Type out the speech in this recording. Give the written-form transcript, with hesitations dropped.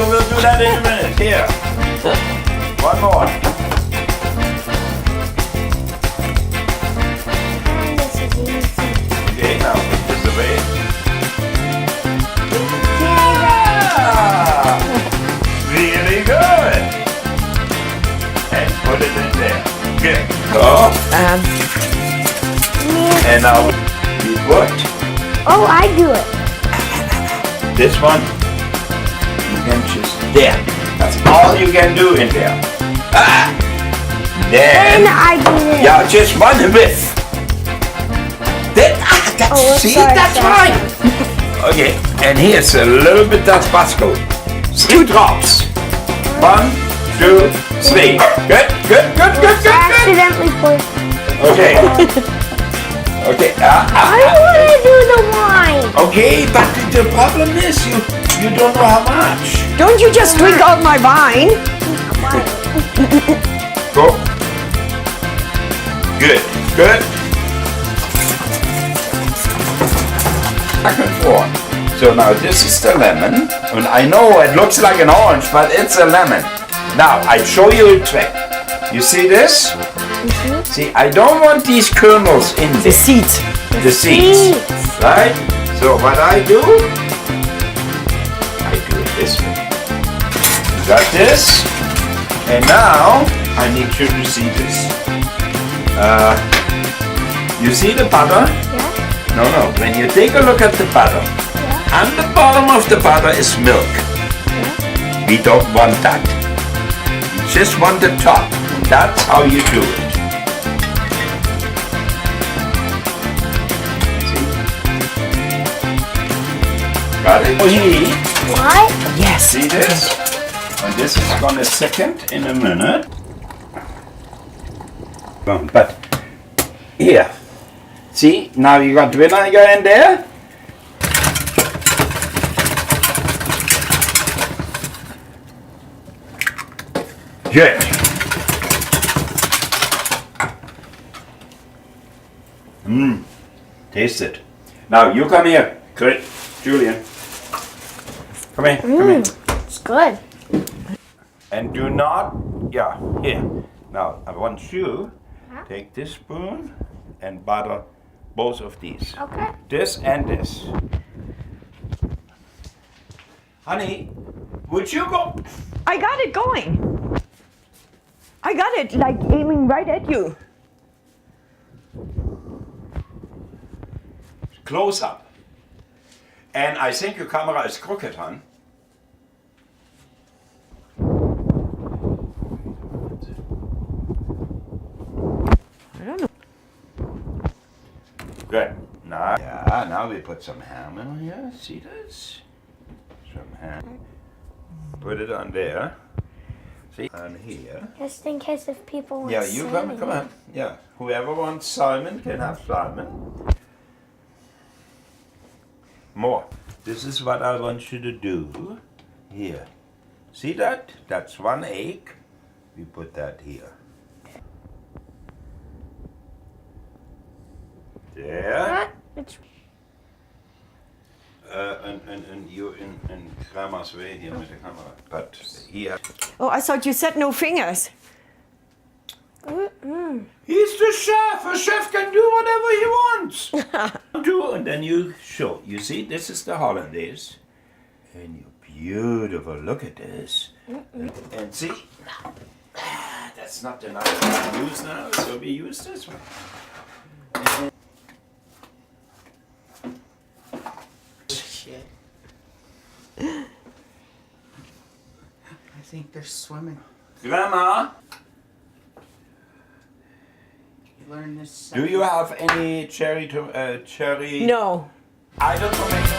will do that in a minute. Here. One more. This is easy. Okay, now put this away. Yeah. Really good. And put it in there. Good. Oh, and now you put Oh, I do it. this one. You can just there. That's all you can do in there. Ah! And Then, I do it. yeah, just one whiff. Then, that's, Oh, see, sorry, that's sorry. right. Okay, and here's a little bit of Tabasco. 2 drops. 1, 2, 3. Good, good, good, good, I good, good. accidentally put. Okay. Okay. I want to do the wine. Okay, but the problem is you don't know how much. Don't you just drink all my wine? Go. Good. Good. Back and forth. So now this is the lemon, and I know it looks like an orange, but it's a lemon. Now I show you a trick. You see this? See, I don't want these kernels in The there. seeds. The seeds, right? So what I do it this way. You got this, and now I need you to see this. You see the butter? Yeah. No. When you take a look at the butter, on the bottom of the butter is milk. We don't want that. We just want the top, and that's how you do it. Got it? What? Yes. See this? And this is gonna second in a minute. Boom. But here, see? Now you got vinegar in there. Good. Taste it. Now you come here. Good. Julian. Come here. Come here. It's good. And do not, yeah, here. Now, I want you take this spoon and butter both of these. Okay. This and this. Honey, would you go? I got it going. I got it like aiming right at you. Close up. And I think your camera is crooked, hon. I don't know. Good. Now we put some ham in here. See this? Some ham. Put it on there. See? On here. Just in case if people want Yeah, you come on. Yeah. Whoever wants salmon can have salmon. More. This is what I want you to do. Here. See that? That's 1 egg. We put that here. There. It's And you in Grandma's way here with the camera. But here. Oh, I thought you said no fingers. He's the chef. A chef can do whatever he wants. Do, and then you show. You see, this is the hollandaise. And you're beautiful. Look at this. And see, that's not the knife we use now, so we use this one. Shit. I think they're swimming. Grandma, You learn this. do you have any cherry? No. I don't know.